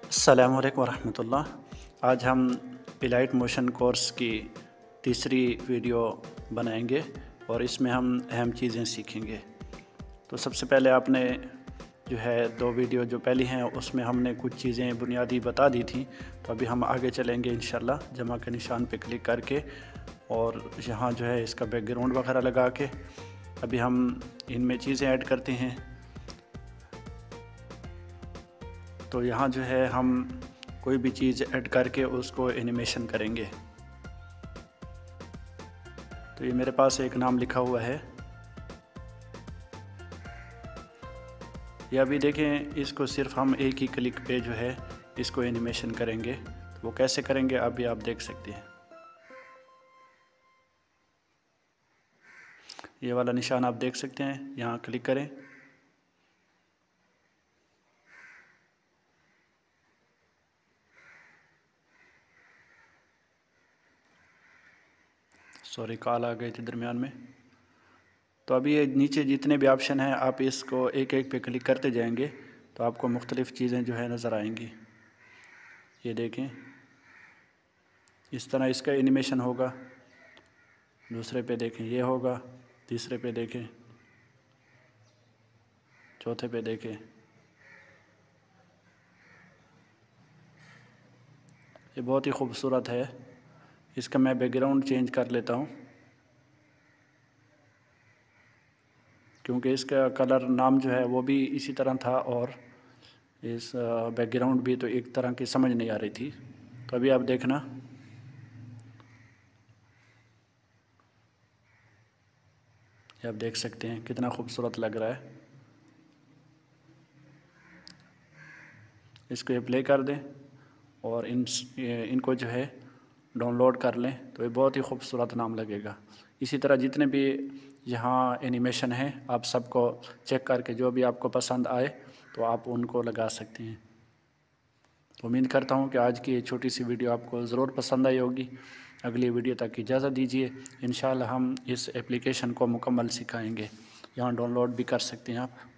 السلام علیکم ورحمۃ اللہ۔ آج ہم الائٹ موشن کورس کی تیسری ویڈیو بنائیں گے اور اس میں ہم اہم چیزیں سیکھیں گے۔ تو سب سے پہلے آپ نے جو ہے دو ویڈیو جو پہلی ہیں اس میں ہم نے کچھ چیزیں بنیادی بتا دی تھیں، تو ابھی ہم آگے چلیں گے انشاءاللہ جمع کے نشان پہ کلک کر کے، اور یہاں جو ہے اس کا بیک گراؤنڈ وغیرہ لگا کے ابھی ہم ان میں چیزیں ایڈ کرتے ہیں۔ تو یہاں جو ہے ہم کوئی بھی چیز ایڈ کر کے اس کو اینیمیشن کریں گے۔ تو یہ میرے پاس ایک نام لکھا ہوا ہے، یہ ابھی دیکھیں اس کو صرف ہم ایک ہی کلک پہ جو ہے اس کو اینیمیشن کریں گے۔ وہ کیسے کریں گے ابھی آپ دیکھ سکتے ہیں۔ یہ والا نشان آپ دیکھ سکتے ہیں، یہاں کلک کریں۔ سوری کال آ گئی تھی درمیان میں۔ تو ابھی یہ نیچے جتنے بھی آپشن ہیں آپ اس کو ایک ایک پہ کلک کرتے جائیں گے تو آپ کو مختلف چیزیں جو ہے نظر آئیں گی۔ یہ دیکھیں اس طرح اس کا اینیمیشن ہوگا، دوسرے پہ دیکھیں یہ ہوگا، تیسرے پہ دیکھیں، چوتھے پہ دیکھیں۔ یہ بہت ہی خوبصورت ہے۔ اس کا میں بیک گراؤنڈ چینج کر لیتا ہوں کیونکہ اس کا کلر نام جو ہے وہ بھی اسی طرح تھا اور اس بیک گراؤنڈ بھی تو ایک طرح کی سمجھ نہیں آ رہی تھی۔ تو ابھی آپ دیکھنا، یہ آپ دیکھ سکتے ہیں کتنا خوبصورت لگ رہا ہے۔ اس کو یہ پلے کر دیں اور ان کو جو ہے ڈاؤن لوڈ کر لیں تو یہ بہت ہی خوبصورت نام لگے گا۔ اسی طرح جتنے بھی یہاں اینیمیشن ہیں آپ سب کو چیک کر کے جو بھی آپ کو پسند آئے تو آپ ان کو لگا سکتے ہیں۔ امید کرتا ہوں کہ آج کی یہ چھوٹی سی ویڈیو آپ کو ضرور پسند آئی ہوگی۔ اگلی ویڈیو تک اجازت دیجیے، انشاءاللہ ہم اس ایپلیکیشن کو مکمل سکھائیں گے۔ یہاں ڈاؤن لوڈ بھی کر سکتے ہیں آپ۔